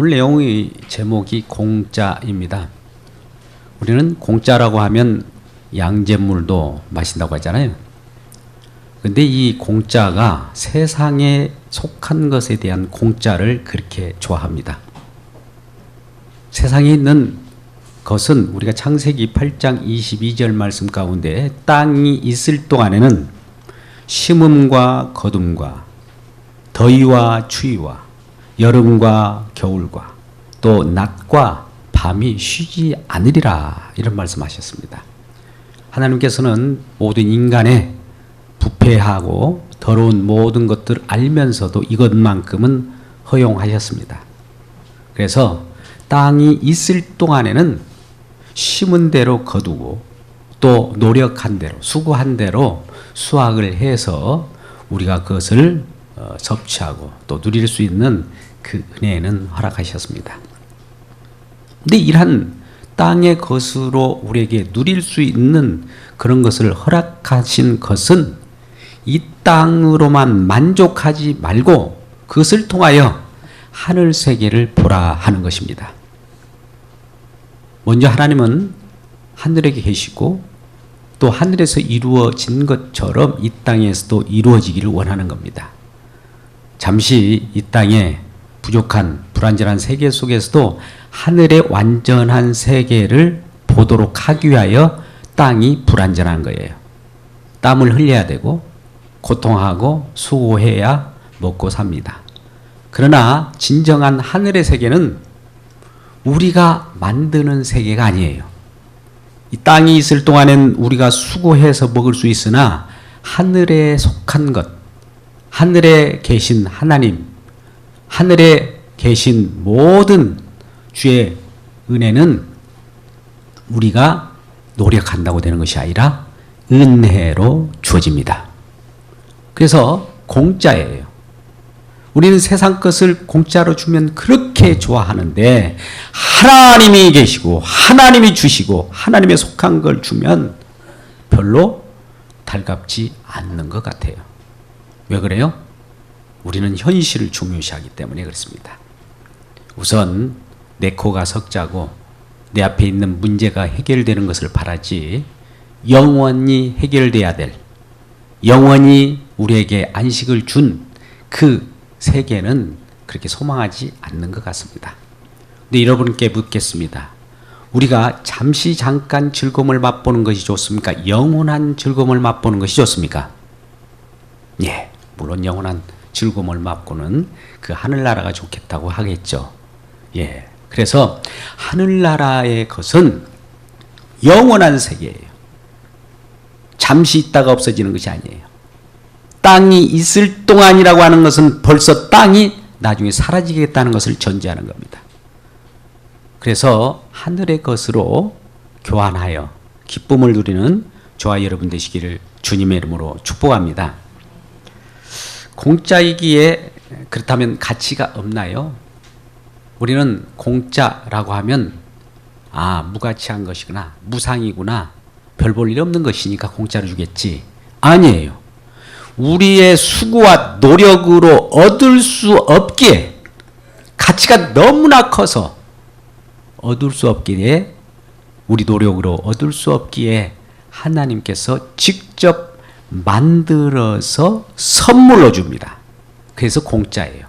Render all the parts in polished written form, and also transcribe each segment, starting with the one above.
오늘 내용의 제목이 공짜입니다. 우리는 공짜라고 하면 양잿물도 마신다고 하잖아요. 근데 이 공짜가 세상에 속한 것에 대한 공짜를 그렇게 좋아합니다. 세상에 있는 것은 우리가 창세기 8장 22절 말씀 가운데 땅이 있을 동안에는 심음과 거둠과 더위와 추위와 여름과 겨울과 또 낮과 밤이 쉬지 않으리라 이런 말씀하셨습니다. 하나님께서는 모든 인간의 부패하고 더러운 모든 것들을 알면서도 이것만큼은 허용하셨습니다. 그래서 땅이 있을 동안에는 심은 대로 거두고 또 노력한 대로 수고한 대로 수확을 해서 우리가 그것을 섭취하고 또 누릴 수 있는 그 은혜는 허락하셨습니다. 근데 이러한 땅의 것으로 우리에게 누릴 수 있는 그런 것을 허락하신 것은 이 땅으로만 만족하지 말고 그것을 통하여 하늘 세계를 보라 하는 것입니다. 먼저 하나님은 하늘에 계시고 또 하늘에서 이루어진 것처럼 이 땅에서도 이루어지기를 원하는 겁니다. 잠시 이 땅에 부족한 불완전한 세계 속에서도 하늘의 완전한 세계를 보도록 하기 위하여 땅이 불완전한 거예요. 땀을 흘려야 되고 고통하고 수고해야 먹고 삽니다. 그러나 진정한 하늘의 세계는 우리가 만드는 세계가 아니에요. 이 땅이 있을 동안엔 우리가 수고해서 먹을 수 있으나 하늘에 속한 것, 하늘에 계신 하나님, 하늘에 계신 모든 주의 은혜는 우리가 노력한다고 되는 것이 아니라 은혜로 주어집니다. 그래서 공짜예요. 우리는 세상 것을 공짜로 주면 그렇게 좋아하는데 하나님이 계시고 하나님이 주시고 하나님에 속한 걸 주면 별로 달갑지 않는 것 같아요. 왜 그래요? 우리는 현실을 중요시하기 때문에 그렇습니다. 우선 내 코가 석자고 내 앞에 있는 문제가 해결되는 것을 바라지 영원히 해결돼야 될 영원히 우리에게 안식을 준 그 세계는 그렇게 소망하지 않는 것 같습니다. 근데 여러분께 묻겠습니다. 우리가 잠시 잠깐 즐거움을 맛보는 것이 좋습니까? 영원한 즐거움을 맛보는 것이 좋습니까? 예, 물론 영원한 즐거움을 맛보는 그 하늘나라가 좋겠다고 하겠죠. 예, 그래서 하늘나라의 것은 영원한 세계예요. 잠시 있다가 없어지는 것이 아니에요. 땅이 있을 동안이라고 하는 것은 벌써 땅이 나중에 사라지겠다는 것을 전제하는 겁니다. 그래서 하늘의 것으로 교환하여 기쁨을 누리는 저와 여러분 되시기를 주님의 이름으로 축복합니다. 공짜이기에 그렇다면 가치가 없나요? 우리는 공짜라고 하면 무가치한 것이구나, 무상이구나, 별 볼 일 없는 것이니까 공짜로 주겠지. 아니에요. 우리의 수고와 노력으로 얻을 수 없기에 가치가 너무나 커서 얻을 수 없기에 우리 노력으로 얻을 수 없기에 하나님께서 직접 만들어서 선물로 줍니다. 그래서 공짜예요.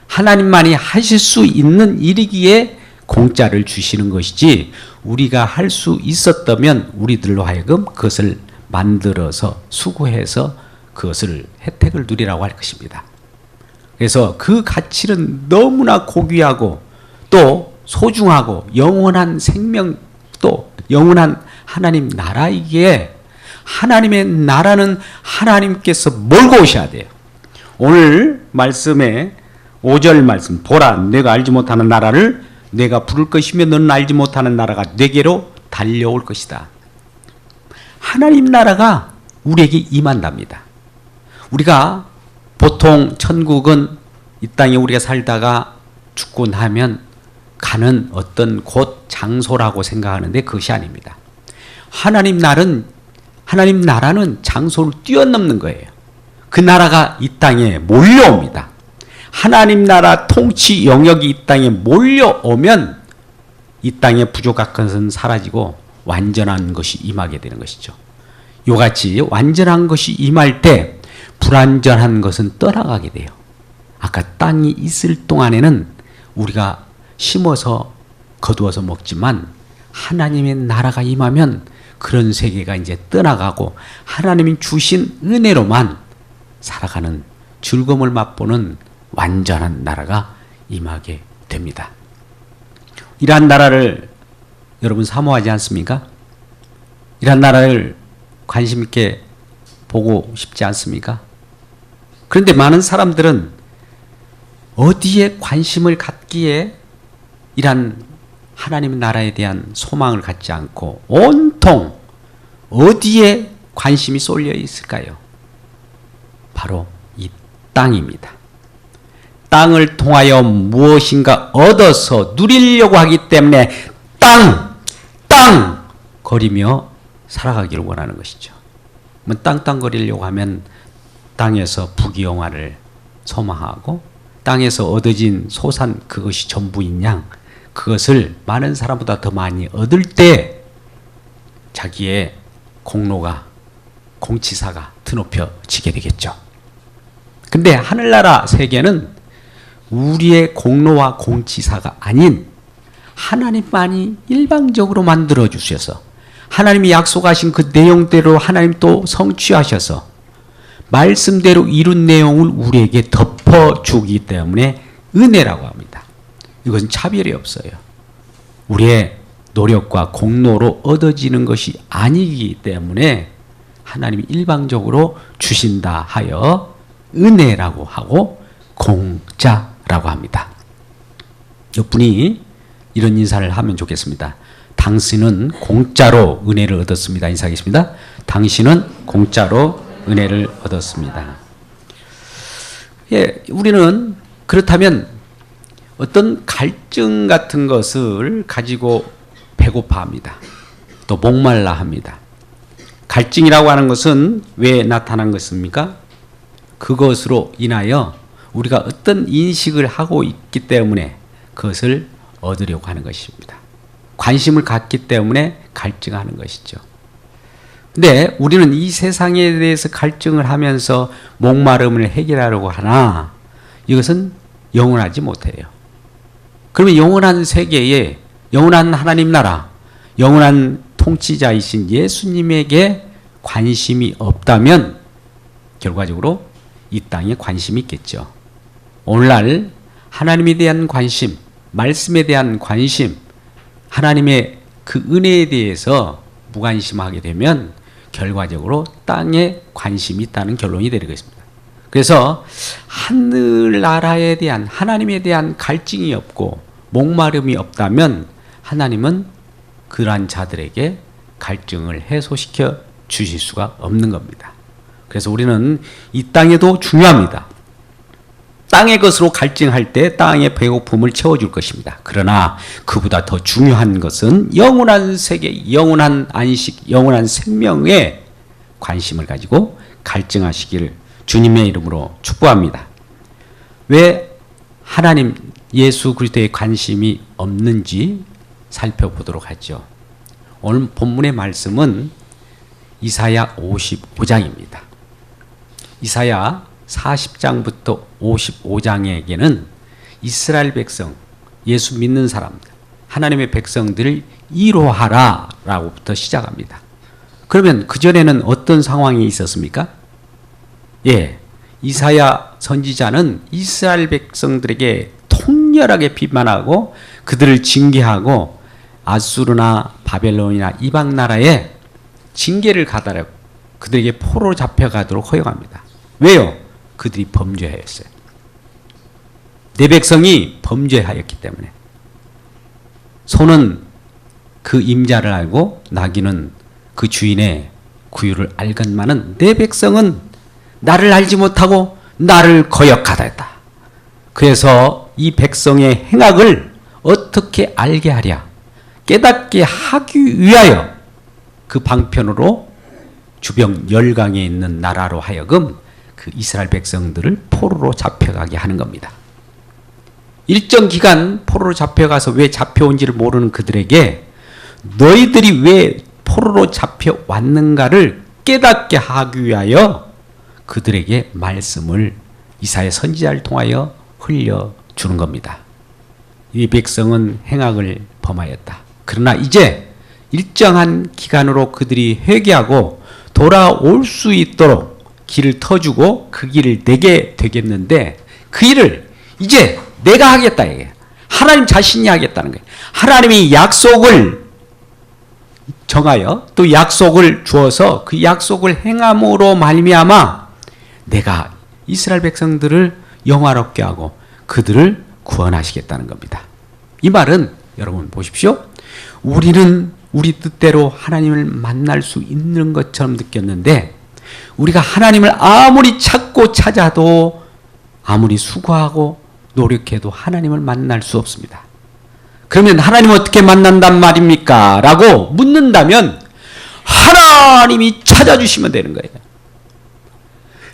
하나님만이 하실 수 있는 일이기에 공짜를 주시는 것이지 우리가 할 수 있었다면 우리들로 하여금 그것을 만들어서 수고해서 그것을 혜택을 누리라고 할 것입니다. 그래서 그 가치는 너무나 고귀하고 또 소중하고 영원한 생명 또 영원한 하나님 나라이기에 하나님의 나라는 하나님께서 몰고 오셔야 돼요. 오늘 말씀에 5절 말씀 보라 내가 알지 못하는 나라를 내가 부를 것이며 너는 알지 못하는 나라가 내게로 달려올 것이다. 하나님 나라가 우리에게 임한답니다. 우리가 보통 천국은 이 땅에 우리가 살다가 죽고 나면 가는 어떤 곳 장소라고 생각하는데 그것이 아닙니다. 하나님 나라는 장소를 뛰어넘는 거예요. 그 나라가 이 땅에 몰려옵니다. 하나님 나라 통치 영역이 이 땅에 몰려오면 이 땅의 부족한 것은 사라지고 완전한 것이 임하게 되는 것이죠. 이같이 완전한 것이 임할 때 불완전한 것은 떠나가게 돼요. 아까 땅이 있을 동안에는 우리가 심어서 거두어서 먹지만 하나님의 나라가 임하면 그런 세계가 이제 떠나가고 하나님이 주신 은혜로만 살아가는 즐거움을 맛보는 완전한 나라가 임하게 됩니다. 이러한 나라를 여러분 사모하지 않습니까? 이러한 나라를 관심 있게 보고 싶지 않습니까? 그런데 많은 사람들은 어디에 관심을 갖기에 이러한 하나님 나라에 대한 소망을 갖지 않고 온통 어디에 관심이 쏠려 있을까요? 바로 이 땅입니다. 땅을 통하여 무엇인가 얻어서 누리려고 하기 때문에 땅 거리며 살아가기를 원하는 것이죠. 땅거리려고 하면 땅에서 부귀영화를 소망하고 땅에서 얻어진 소산 그것이 전부인 양 그것을 많은 사람보다 더 많이 얻을 때 자기의 공로가 공치사가 드높여지게 되겠죠. 근데 하늘나라 세계는 우리의 공로와 공치사가 아닌 하나님만이 일방적으로 만들어 주셔서 하나님이 약속하신 그 내용대로 하나님 또 성취하셔서 말씀대로 이룬 내용을 우리에게 덮어주기 때문에 은혜라고 합니다. 이것은 차별이 없어요. 우리의 노력과 공로로 얻어지는 것이 아니기 때문에 하나님이 일방적으로 주신다 하여 은혜라고 하고 공짜라고 합니다. 여러분이 이런 인사를 하면 좋겠습니다. 당신은 공짜로 은혜를 얻었습니다. 인사하겠습니다. 당신은 공짜로 은혜를 얻었습니다. 예, 우리는 그렇다면 어떤 갈증 같은 것을 가지고 배고파합니다. 또 목말라 합니다. 갈증이라고 하는 것은 왜 나타난 것입니까? 그것으로 인하여 우리가 어떤 인식을 하고 있기 때문에 그것을 얻으려고 하는 것입니다. 관심을 갖기 때문에 갈증하는 것이죠. 근데 우리는 이 세상에 대해서 갈증을 하면서 목마름을 해결하려고 하나 이것은 영원하지 못해요. 그러면 영원한 세계에 영원한 하나님 나라, 영원한 통치자이신 예수님에게 관심이 없다면 결과적으로 이 땅에 관심이 있겠죠. 오늘날 하나님에 대한 관심, 말씀에 대한 관심, 하나님의 그 은혜에 대해서 무관심하게 되면 결과적으로 땅에 관심이 있다는 결론이 되겠습니다. 그래서 하늘나라에 대한 하나님에 대한 갈증이 없고 목마름이 없다면 하나님은 그러한 자들에게 갈증을 해소시켜 주실 수가 없는 겁니다. 그래서 우리는 이 땅에도 중요합니다. 땅의 것으로 갈증할 때 땅의 배고픔을 채워줄 것입니다. 그러나 그보다 더 중요한 것은 영원한 세계, 영원한 안식, 영원한 생명에 관심을 가지고 갈증하시기를 주님의 이름으로 축복합니다. 왜 하나님 예수 그리스도에 관심이 없는지 살펴보도록 하죠. 오늘 본문의 말씀은 이사야 55장입니다. 이사야 40장부터 55장에게는 이스라엘 백성, 예수 믿는 사람들, 하나님의 백성들을 이로하라 라고부터 시작합니다. 그러면 그전에는 어떤 상황이 있었습니까? 예, 이사야 선지자는 이스라엘 백성들에게 통렬하게 비판하고 그들을 징계하고 아수르나 바벨론이나 이방 나라에 징계를 가다라고 그들에게 포로로 잡혀가도록 허용합니다. 왜요? 그들이 범죄하였어요. 내 백성이 범죄하였기 때문에. 소는 그 임자를 알고 나귀는 그 주인의 구유를 알건만은 내 백성은 나를 알지 못하고 나를 거역하다 했다. 그래서 이 백성의 행악을 어떻게 알게 하랴? 깨닫게 하기 위하여 그 방편으로 주변 열강에 있는 나라로 하여금 그 이스라엘 백성들을 포로로 잡혀가게 하는 겁니다. 일정 기간 포로로 잡혀가서 왜 잡혀온지를 모르는 그들에게 너희들이 왜 포로로 잡혀왔는가를 깨닫게 하기 위하여 그들에게 말씀을 이사야 선지자를 통하여 흘려주는 겁니다. 이 백성은 행악을 범하였다. 그러나 이제 일정한 기간으로 그들이 회개하고 돌아올 수 있도록 길을 터주고 그 길을 내게 되겠는데 그 일을 이제 내가 하겠다 이게 하나님 자신이 하겠다는 거예요. 하나님이 약속을 정하여 또 약속을 주어서 그 약속을 행함으로 말미암아 내가 이스라엘 백성들을 영화롭게 하고 그들을 구원하시겠다는 겁니다. 이 말은 여러분 보십시오. 우리는 우리 뜻대로 하나님을 만날 수 있는 것처럼 느꼈는데 우리가 하나님을 아무리 찾고 찾아도 아무리 수고하고 노력해도 하나님을 만날 수 없습니다. 그러면 하나님 어떻게 만난단 말입니까? 라고 묻는다면 하나님이 찾아주시면 되는 거예요.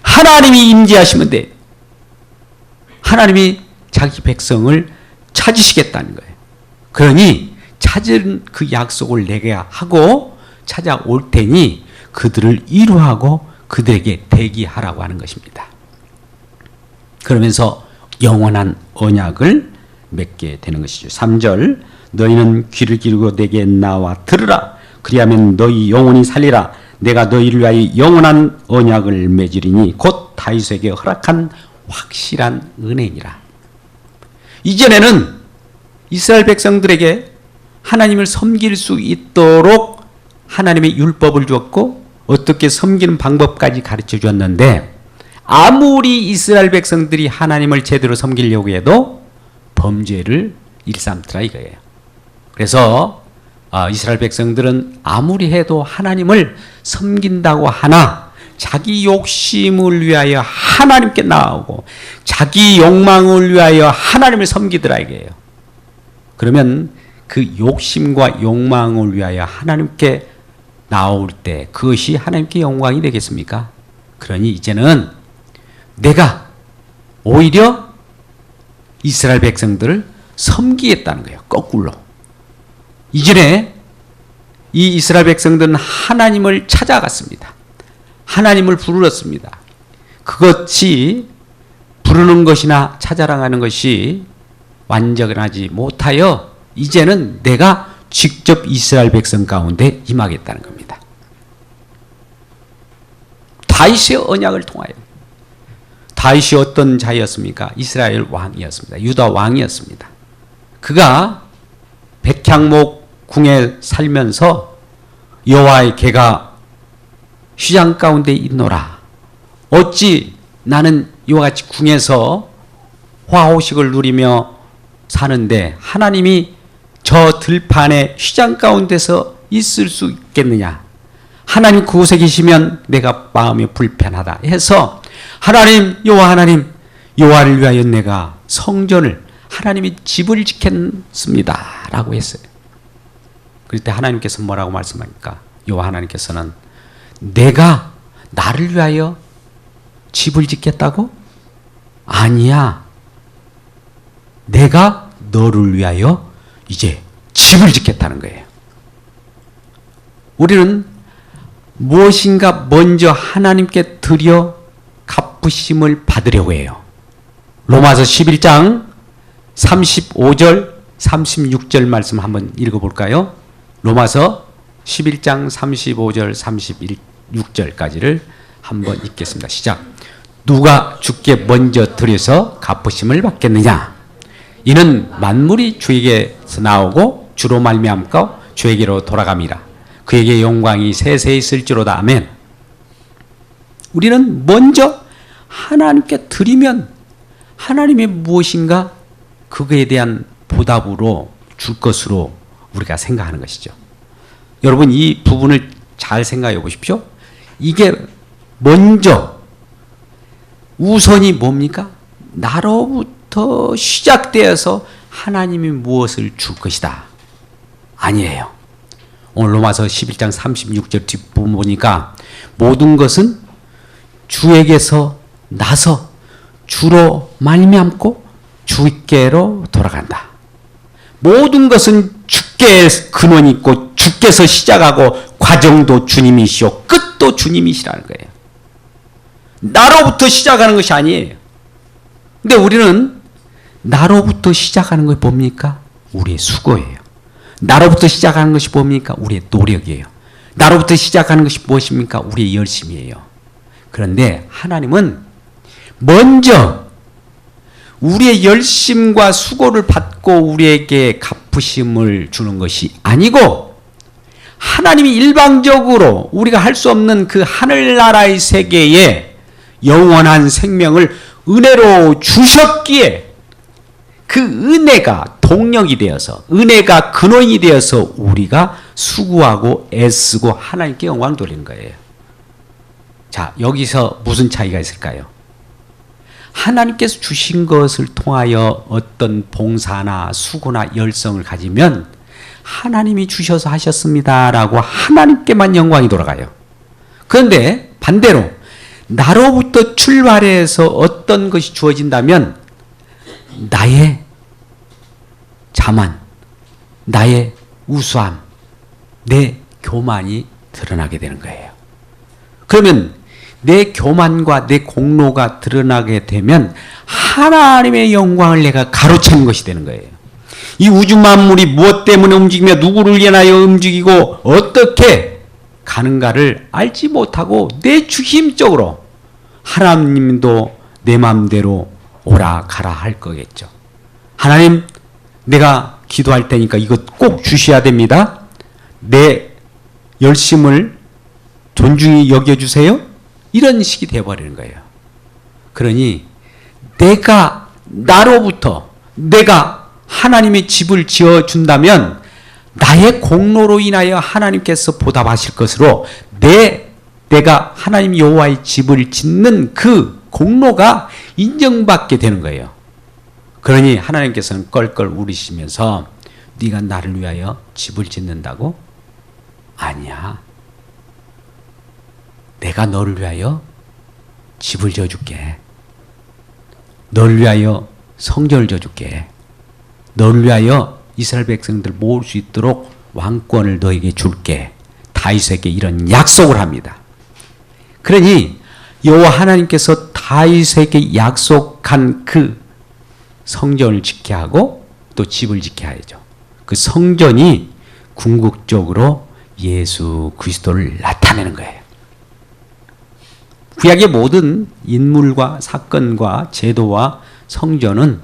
하나님이 임재하시면 돼요. 하나님이 자기 백성을 찾으시겠다는 거예요. 그러니 찾은 그 약속을 내게 하고 찾아올 테니 그들을 이루하고 그들에게 대기하라고 하는 것입니다. 그러면서 영원한 언약을 맺게 되는 것이죠. 3절 너희는 귀를 기울이고 내게 나와 들으라. 그리하면 너희 영혼이 살리라. 내가 너희를 위하여 영원한 언약을 맺으리니 곧 다윗에게 허락한 확실한 은혜니라. 이전에는 이스라엘 백성들에게 하나님을 섬길 수 있도록 하나님의 율법을 주었고 어떻게 섬기는 방법까지 가르쳐 주었는데 아무리 이스라엘 백성들이 하나님을 제대로 섬기려고 해도 범죄를 일삼더라 이거예요. 그래서 이스라엘 백성들은 아무리 해도 하나님을 섬긴다고 하나 자기 욕심을 위하여 하나님께 나아오고 자기 욕망을 위하여 하나님을 섬기더라 이거예요. 그러면 그 욕심과 욕망을 위하여 하나님께 나올 때 그것이 하나님께 영광이 되겠습니까? 그러니 이제는 내가 오히려 이스라엘 백성들을 섬기겠다는 거예요. 거꾸로. 이전에 이 이스라엘 백성들은 하나님을 찾아갔습니다. 하나님을 부르렀습니다. 그것이 부르는 것이나 찾아가는 것이 완전하지 못하여 이제는 내가 직접 이스라엘 백성 가운데 임하겠다는 겁니다. 다윗의 언약을 통하여. 다윗이 어떤 자였습니까? 이스라엘 왕이었습니다. 유다 왕이었습니다. 그가 백향목 궁에 살면서 여호와의 개가 휘장 가운데 있노라. 어찌 나는 이와 같이 궁에서 화호식을 누리며 사는데 하나님이 저 들판에 휘장 가운데서 있을 수 있겠느냐. 하나님 그곳에 계시면 내가 마음이 불편하다 해서 하나님 여호와를 위하여 내가 성전을 하나님이 집을 짓겠습니다 라고 했어요. 그럴 때 하나님께서 뭐라고 말씀하니까 여호와 하나님께서는 내가 나를 위하여 집을 짓겠다고? 아니야. 내가 너를 위하여 이제 집을 짓겠다는 거예요. 우리는 무엇인가 먼저 하나님께 드려 갚으심을 받으려고 해요. 로마서 11장 35절 36절 말씀 한번 읽어볼까요? 로마서 11장 35절 36절까지를 한번 읽겠습니다. 시작. 누가 주께 먼저 드려서 갚으심을 받겠느냐? 이는 만물이 주에게서 나오고 주로 말미암고 주에게로 돌아갑니다. 그에게 영광이 세세히 있을지로다. 아멘. 우리는 먼저 하나님께 드리면 하나님이 무엇인가 그거에 대한 보답으로 줄 것으로 우리가 생각하는 것이죠. 여러분 이 부분을 잘 생각해 보십시오. 이게 먼저 우선이 뭡니까? 나로부터 시작되어서 하나님이 무엇을 줄 것이다. 아니에요. 오늘 로마서 11장 36절 뒷부분 보니까 모든 것은 주에게서 나서 주로 말미암고 주께로 돌아간다. 모든 것은 주께 근원이 있고 주께서 시작하고 과정도 주님이시오. 끝도 주님이시라는 거예요. 나로부터 시작하는 것이 아니에요. 근데 우리는 나로부터 시작하는 것이 뭡니까? 우리의 수고예요. 나로부터 시작하는 것이 뭡니까? 우리의 노력이에요. 나로부터 시작하는 것이 무엇입니까? 우리의 열심이에요. 그런데 하나님은 먼저 우리의 열심과 수고를 받고 우리에게 갚으심을 주는 것이 아니고 하나님이 일방적으로 우리가 할 수 없는 그 하늘나라의 세계에 영원한 생명을 은혜로 주셨기에 그 은혜가 동력이 되어서 은혜가 근원이 되어서 우리가 수고하고 애쓰고 하나님께 영광을 돌리는 거예요. 자, 여기서 무슨 차이가 있을까요? 하나님께서 주신 것을 통하여 어떤 봉사나 수고나 열성을 가지면 하나님이 주셔서 하셨습니다라고 하나님께만 영광이 돌아가요. 그런데 반대로 나로부터 출발해서 어떤 것이 주어진다면 나의 자만, 나의 우수함, 내 교만이 드러나게 되는 거예요. 그러면 내 교만과 내 공로가 드러나게 되면 하나님의 영광을 내가 가로채는 것이 되는 거예요. 이 우주 만물이 무엇 때문에 움직이며 누구를 위하여 움직이고 어떻게 가는가를 알지 못하고 내 주심적으로 하나님도 내 마음대로 오라 가라 할 거겠죠. 하나님, 내가 기도할 테니까 이것 꼭 주셔야 됩니다. 내 열심을 존중히 여겨주세요. 이런 식이 되어버리는 거예요. 그러니 내가 나로부터 내가 하나님의 집을 지어준다면 나의 공로로 인하여 하나님께서 보답하실 것으로 내가 하나님 여호와의 집을 짓는 그 공로가 인정받게 되는 거예요. 그러니 하나님께서는 껄껄 울으시면서 네가 나를 위하여 집을 짓는다고? 아니야. 내가 너를 위하여 집을 지어줄게. 너를 위하여 성전을 지어줄게. 너를 위하여 이스라엘 백성들 모을 수 있도록 왕권을 너에게 줄게. 다윗에게 이런 약속을 합니다. 그러니 여호와 하나님께서 다윗에게 약속한 그 성전을 지켜야 하고 또 집을 지켜야 하죠. 그 성전이 궁극적으로 예수 그리스도를 나타내는 거예요. 구약의 모든 인물과 사건과 제도와 성전은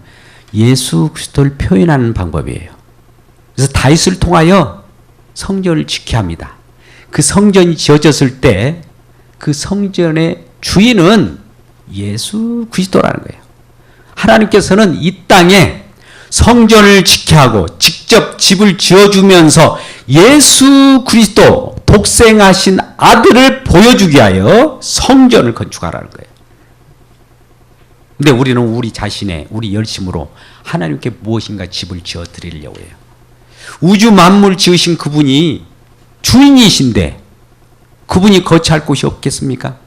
예수 그리스도를 표현하는 방법이에요. 그래서 다윗을 통하여 성전을 지켜야 합니다. 그 성전이 지어졌을 때 그 성전의 주인은 예수 그리스도라는 거예요. 하나님께서는 이 땅에 성전을 지켜야 하고 직접 집을 지어주면서 예수 그리스도 독생하신 아들을 보여주기 위하여 성전을 건축하라는 거예요. 근데 우리는 우리 자신의 우리 열심으로 하나님께 무엇인가 집을 지어 드리려고 해요. 우주 만물 지으신 그분이 주인이신데 그분이 거처할 곳이 없겠습니까?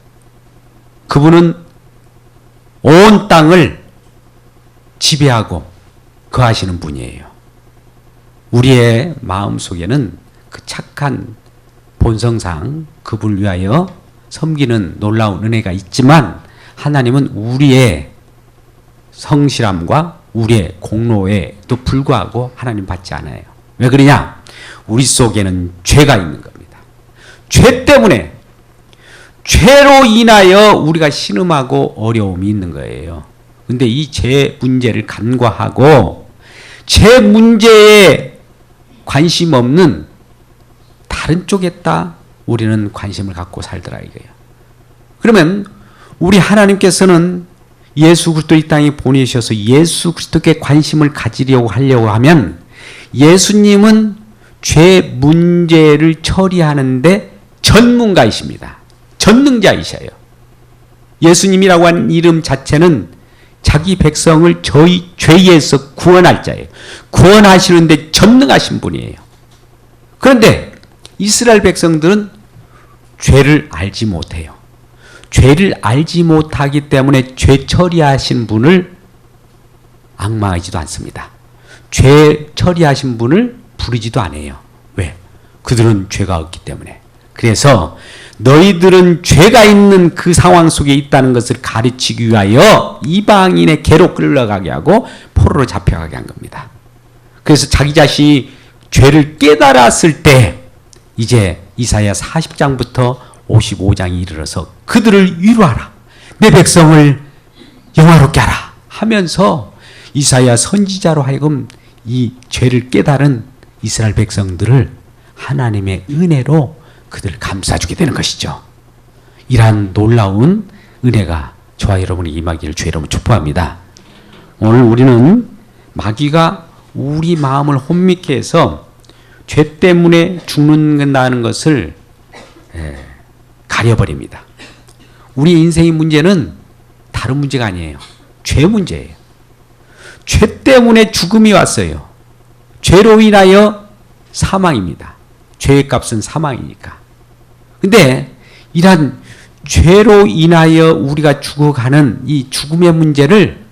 그분은 온 땅을 지배하고 거하시는 분이에요. 우리의 마음속에는 그 착한 본성상 그분을 위하여 섬기는 놀라운 은혜가 있지만 하나님은 우리의 성실함과 우리의 공로에도 불구하고 하나님 받지 않아요. 왜 그러냐? 우리 속에는 죄가 있는 겁니다. 죄 때문에 죄로 인하여 우리가 신음하고 어려움이 있는 거예요. 근데 이 죄 문제를 간과하고 죄 문제에 관심 없는 다른 쪽에다 우리는 관심을 갖고 살더라 이거예요. 그러면 우리 하나님께서는 예수 그리스도 이 땅에 보내셔서 예수 그리스도께 관심을 가지려고 하려고 하면 예수님은 죄 문제를 처리하는데 전문가이십니다. 전능자이셔요. 예수님이라고 하는 이름 자체는 자기 백성을 저희 죄에서 구원할 자예요. 구원하시는데 전능하신 분이에요. 그런데 이스라엘 백성들은 죄를 알지 못해요. 죄를 알지 못하기 때문에 죄 처리하신 분을 악마하지도 않습니다. 죄 처리하신 분을 부르지도 않아요. 왜? 그들은 죄가 없기 때문에. 그래서 너희들은 죄가 있는 그 상황 속에 있다는 것을 가르치기 위하여 이방인의 개로 끌려가게 하고 포로로 잡혀가게 한 겁니다. 그래서 자기 자신이 죄를 깨달았을 때 이제 이사야 40장부터 55장이 이르러서 그들을 위로하라. 내 백성을 영화롭게 하라 하면서 이사야 선지자로 하여금 이 죄를 깨달은 이스라엘 백성들을 하나님의 은혜로 그들을 감싸주게 되는 것이죠. 이러한 놀라운 은혜가 저와 여러분이 임하기를 주의 이름으로 축복합니다. 오늘 우리는 마귀가 우리 마음을 혼미케 해서 죄 때문에 죽는다는 것을 가려버립니다. 우리 인생의 문제는 다른 문제가 아니에요. 죄 문제예요. 죄 때문에 죽음이 왔어요. 죄로 인하여 사망입니다. 죄의 값은 사망이니까. 근데 이러한 죄로 인하여 우리가 죽어가는 이 죽음의 문제를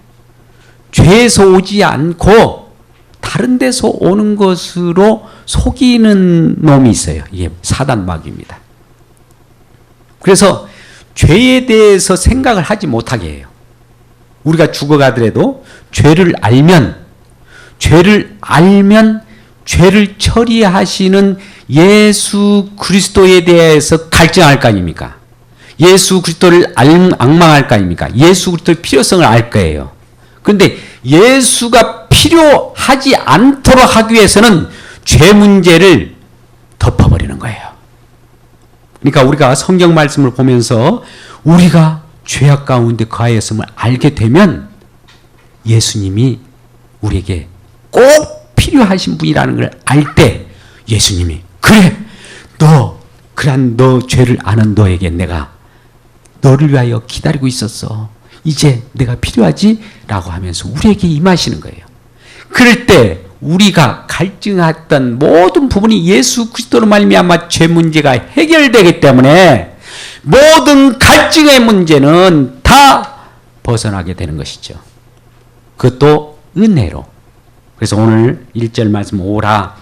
죄에서 오지 않고 다른 데서 오는 것으로 속이는 놈이 있어요. 이게 사단 마귀입니다. 그래서 죄에 대해서 생각을 하지 못하게 해요. 우리가 죽어가더라도 죄를 알면 죄를 처리하시는 예수 그리스도에 대해서 갈증할 거 아닙니까? 예수 그리스도를 앙망할 거 아닙니까? 예수 그리스도의 필요성을 알 거예요. 그런데 예수가 필요하지 않도록 하기 위해서는 죄 문제를 덮어버리는 거예요. 그러니까 우리가 성경 말씀을 보면서 우리가 죄악 가운데 거하였음을 알게 되면 예수님이 우리에게 꼭 필요하신 분이라는 걸 알 때 예수님이 그래 그러한 너 죄를 아는 너에게 내가 너를 위하여 기다리고 있었어. 이제 내가 필요하지? 라고 하면서 우리에게 임하시는 거예요. 그럴 때 우리가 갈증했던 모든 부분이 예수 그리스도로 말미암아 죄 문제가 해결되기 때문에 모든 갈증의 문제는 다 벗어나게 되는 것이죠. 그것도 은혜로. 그래서 오늘 1절 말씀 오라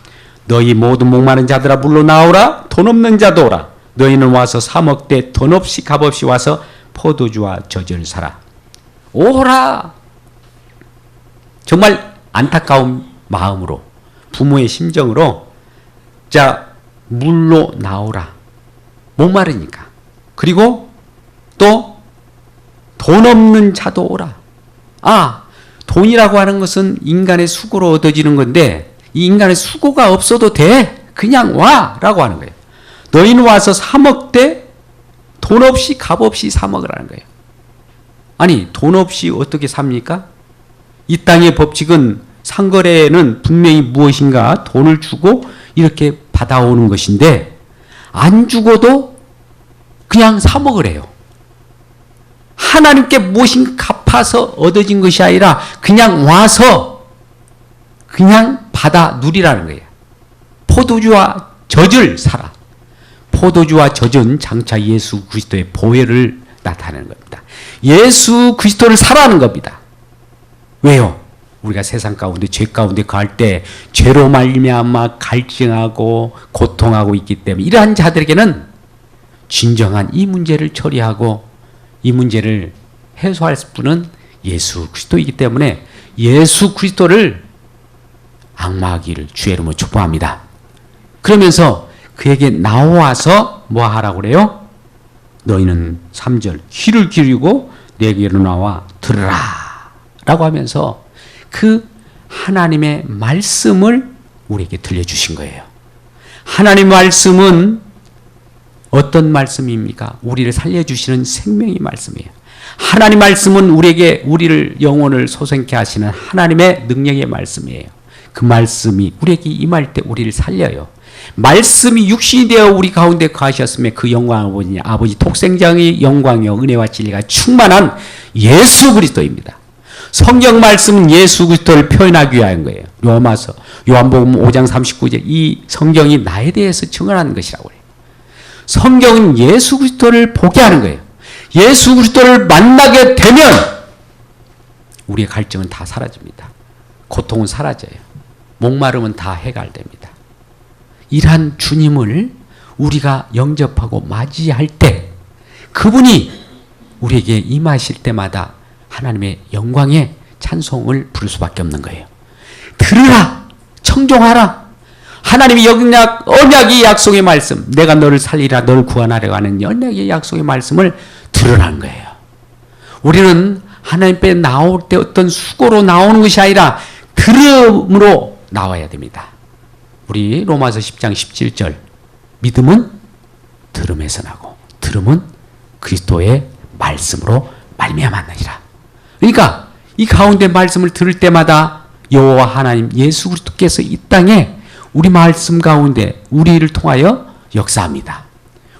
너희 모든 목마른 자들아 물로 나오라 돈 없는 자도 오라 너희는 와서 사 먹되 돈 없이 값 없이 와서 포도주와 젖을 사라. 오라. 정말 안타까운 마음으로 부모의 심정으로 자 물로 나오라. 목마르니까. 그리고 또 돈 없는 자도 오라. 돈이라고 하는 것은 인간의 수고로 얻어지는 건데 이 인간의 수고가 없어도 돼. 그냥 와 라고 하는 거예요. 너희는 와서 사 먹되 돈 없이 값 없이 사 먹으라는 거예요. 아니 돈 없이 어떻게 삽니까? 이 땅의 법칙은 상거래는 분명히 무엇인가 돈을 주고 이렇게 받아오는 것인데 안 주고도 그냥 사 먹으래요. 하나님께 무엇인가 갚아서 얻어진 것이 아니라 그냥 와서 그냥 받아 누리라는 거예요. 포도주와 젖을 사라. 포도주와 젖은 장차 예수 그리스도의 보혈을 나타내는 겁니다. 예수 그리스도를 사라는 겁니다. 왜요? 우리가 세상 가운데 죄 가운데 갈 때 죄로 말미암아 갈증하고 고통하고 있기 때문에 이러한 자들에게는 진정한 이 문제를 처리하고 이 문제를 해소할 분은 예수 그리스도이기 때문에 예수 그리스도를 앙마하기를 주의 이름으로 축복합니다. 그러면서 그에게 나와서 뭐 하라고 그래요? 너희는 3절 귀를 기울이고 내게로 나와 들으라 라고 하면서 그 하나님의 말씀을 우리에게 들려주신 거예요. 하나님의 말씀은 어떤 말씀입니까? 우리를 살려주시는 생명의 말씀이에요. 하나님 말씀은 우리를 영혼을 소생케 하시는 하나님의 능력의 말씀이에요. 그 말씀이 우리에게 임할 때 우리를 살려요. 말씀이 육신이 되어 우리 가운데 거하셨으며 그 영광은 아버지 독생자의 영광이요 은혜와 진리가 충만한 예수 그리스도입니다. 성경 말씀은 예수 그리스도를 표현하기 위한 거예요. 요한복음 5장 39절 이 성경이 나에 대해서 증언하는 것이라고 해요. 성경은 예수 그리스도를 보게 하는 거예요. 예수 그리스도를 만나게 되면 우리의 갈증은 다 사라집니다. 고통은 사라져요. 목마름은 다 해결됩니다. 이러한 주님을 우리가 영접하고 맞이할 때 그분이 우리에게 임하실 때마다 하나님의 영광의 찬송을 부를 수밖에 없는 거예요. 들으라! 청종하라! 하나님의 언약의 약속의 말씀, 내가 너를 살리라, 너를 구원하려고 하는 언약의 약속의 말씀을 들으라는 거예요. 우리는 하나님 앞에 나올 때 어떤 수고로 나오는 것이 아니라 들음으로 나와야 됩니다. 우리 로마서 10장 17절, 믿음은 들음에서 나고 들음은 그리스도의 말씀으로 말미암았느니라. 그러니까 이 가운데 말씀을 들을 때마다 여호와 하나님 예수 그리스도께서 이 땅에 우리 말씀 가운데 우리를 통하여 역사합니다.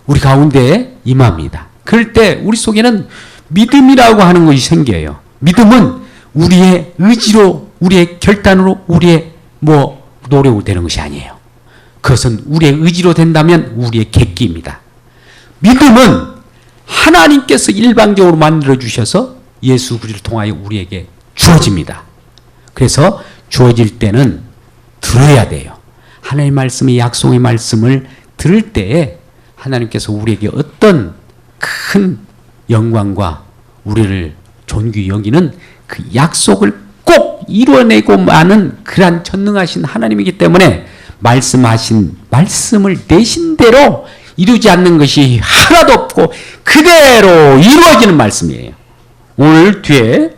우리 가운데 임합니다. 그럴 때 우리 속에는 믿음이라고 하는 것이 생겨요. 믿음은 우리의 의지로, 우리의 결단으로, 우리의 노력으로 되는 것이 아니에요. 그것은 우리의 의지로 된다면 우리의 객기입니다. 믿음은 하나님께서 일방적으로 만들어 주셔서 예수 그리스도를 통하여 우리에게 주어집니다. 그래서 주어질 때는 들어야 돼요. 하나님의 말씀의 약속의 말씀을 들을 때에 하나님께서 우리에게 어떤 큰 영광과 우리를 존귀히 여기는 그 약속을 꼭 이뤄내고 마는 그러한 전능하신 하나님이기 때문에 말씀하신 말씀을 내신 대로 이루지 않는 것이 하나도 없고 그대로 이루어지는 말씀이에요. 오늘 뒤에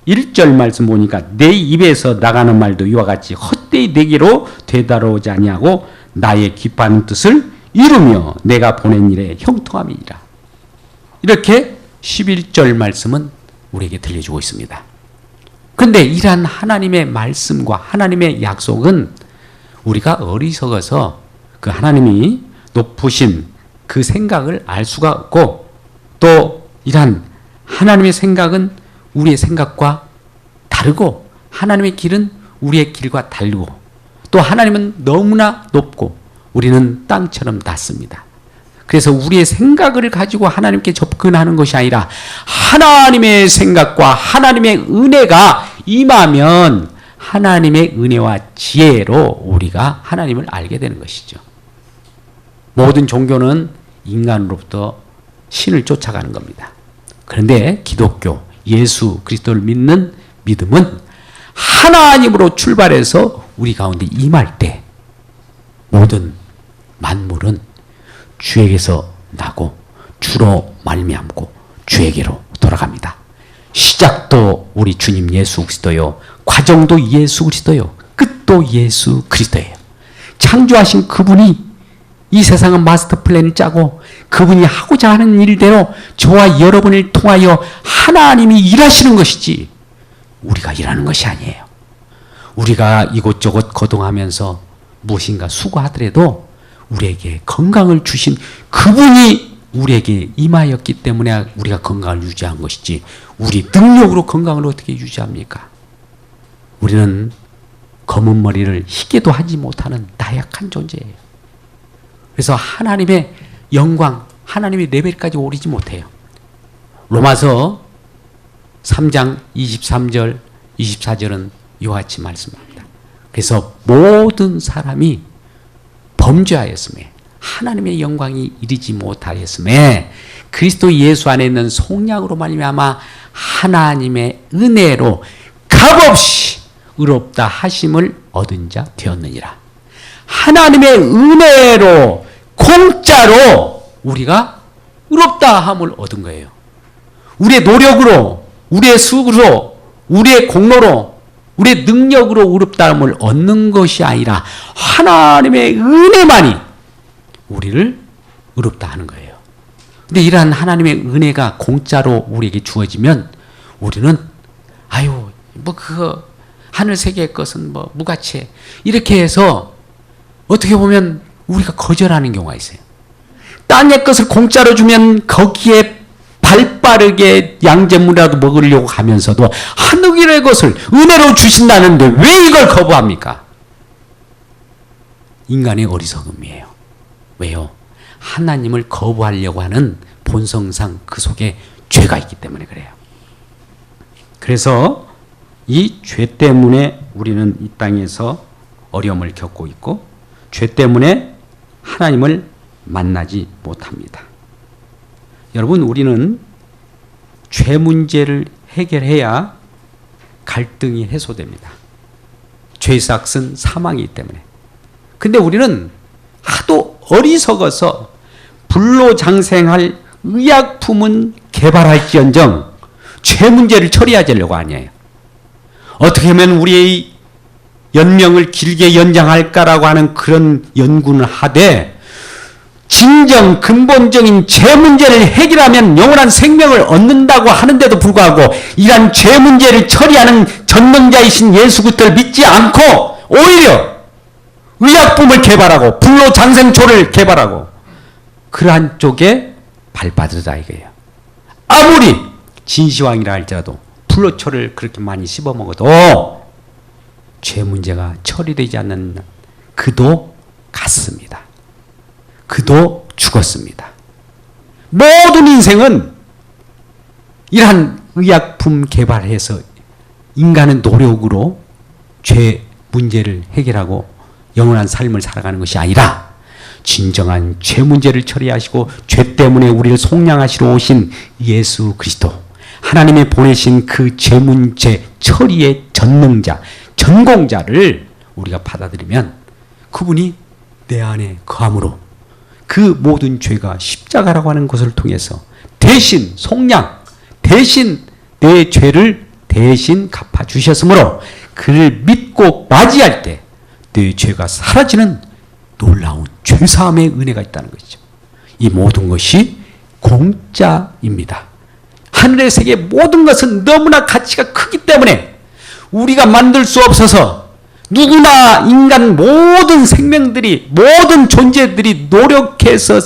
11절 말씀 보니까 내 입에서 나가는 말도 이와 같이 헛되이 내게로 되돌아오지 아니하고 나의 기뻐하는 뜻을 이루며 내가 보낸 일에 형통함이니라. 이렇게 11절 말씀은 우리에게 들려주고 있습니다. 그런데 이러한 하나님의 말씀과 하나님의 약속은 우리가 어리석어서 그 하나님이 높으신 그 생각을 알 수가 없고 또 이러한 하나님의 생각은 우리의 생각과 다르고 하나님의 길은 우리의 길과 다르고 또 하나님은 너무나 높고 우리는 땅처럼 낮습니다. 그래서 우리의 생각을 가지고 하나님께 접근하는 것이 아니라 하나님의 생각과 하나님의 은혜가 임하면 하나님의 은혜와 지혜로 우리가 하나님을 알게 되는 것이죠. 모든 종교는 인간으로부터 신을 쫓아가는 겁니다. 그런데 기독교, 예수 그리스도를 믿는 믿음은 하나님으로 출발해서 우리 가운데 임할 때 모든 만물은 주에게서 나고 주로 말미암고 주에게로 돌아갑니다. 시작도 우리 주님 예수 그리스도요, 과정도 예수 그리스도요, 끝도 예수 그리스도예요. 창조하신 그분이 이 세상은 마스터 플랜을 짜고 그분이 하고자 하는 일대로 저와 여러분을 통하여 하나님이 일하시는 것이지 우리가 일하는 것이 아니에요. 우리가 이곳저곳 거동하면서 무엇인가 수고하더라도 우리에게 건강을 주신 그분이 우리에게 임하였기 때문에 우리가 건강을 유지한 것이지 우리 능력으로 건강을 어떻게 유지합니까? 우리는 검은 머리를 희게도 하지 못하는 나약한 존재예요. 그래서 하나님의 영광, 하나님의 레벨까지 오르지 못해요. 로마서 3장 23절, 24절은 이와 같이 말씀합니다. 그래서 모든 사람이 범죄하였음에 하나님의 영광이 이르지 못하였음에 그리스도 예수 안에 있는 속량으로 말미암아 하나님의 은혜로 값없이 의롭다 하심을 얻은 자 되었느니라. 하나님의 은혜로 공짜로 우리가 의롭다 함을 얻은 거예요. 우리의 노력으로, 우리의 수고로, 우리의 공로로, 우리의 능력으로 의롭다함을 얻는 것이 아니라 하나님의 은혜만이 우리를 의롭다 하는 거예요. 근데 이러한 하나님의 은혜가 공짜로 우리에게 주어지면 우리는 그거 하늘 세계의 것은 무가치해 이렇게 해서 어떻게 보면 우리가 거절하는 경우가 있어요. 땅의 것을 공짜로 주면 거기에 발빠르게 양재물이라도 먹으려고 하면서도 하늘의 것을 은혜로 주신다는데 왜 이걸 거부합니까? 인간의 어리석음이에요. 왜요? 하나님을 거부하려고 하는 본성상 그 속에 죄가 있기 때문에 그래요. 그래서 이 죄 때문에 우리는 이 땅에서 어려움을 겪고 있고 죄 때문에 하나님을 만나지 못합니다. 여러분, 우리는 죄 문제를 해결해야 갈등이 해소됩니다. 죄의 삭은 사망이기 때문에. 근데 우리는 하도 어리석어서 불로장생할 의약품은 개발할지언정 죄 문제를 처리하려고 하냐요. 어떻게 하면 우리의 연명을 길게 연장할까라고 하는 그런 연구는 하되 진정 근본적인 죄 문제를 해결하면 영원한 생명을 얻는다고 하는데도 불구하고 이러한 죄 문제를 처리하는 전능자이신 예수 그리스도를 믿지 않고 오히려 의약품을 개발하고 불로장생초를 개발하고 그러한 쪽에 발빠르다 이거예요. 아무리 진시황이라 할지라도 불로초를 그렇게 많이 씹어 먹어도 죄 문제가 처리되지 않는 그도 갔습니다. 그도 죽었습니다. 모든 인생은 이러한 의약품 개발해서 인간의 노력으로 죄 문제를 해결하고 영원한 삶을 살아가는 것이 아니라 진정한 죄 문제를 처리하시고 죄 때문에 우리를 속량하시러 오신 예수 그리스도, 하나님이 보내신 그 죄 문제 처리의 전능자, 전공자를 우리가 받아들이면 그분이 내 안에 거함으로 그 모든 죄가 십자가라고 하는 것을 통해서 대신 속량, 대신 내 죄를 대신 갚아주셨으므로 그를 믿고 맞이할 때 내 죄가 사라지는 놀라운 죄사함의 은혜가 있다는 것이죠. 이 모든 것이 공짜입니다. 하늘의 세계 모든 것은 너무나 가치가 크기 때문에 우리가 만들 수 없어서 누구나 인간 모든 생명들이 모든 존재들이 노력해서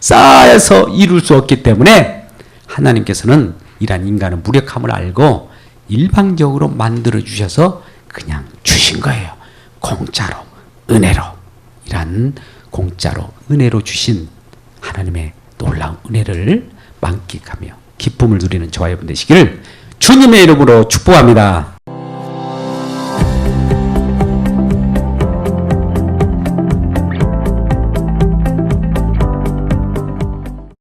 쌓아서 이룰 수 없기 때문에 하나님께서는 이러한 인간의 무력함을 알고 일방적으로 만들어 주셔서 그냥 주신 거예요. 공짜로, 은혜로. 이란 공짜로, 은혜로 주신 하나님의 놀라운 은혜를 만끽하며 기쁨을 누리는 저와 여러분 되시기를 주님의 이름으로 축복합니다.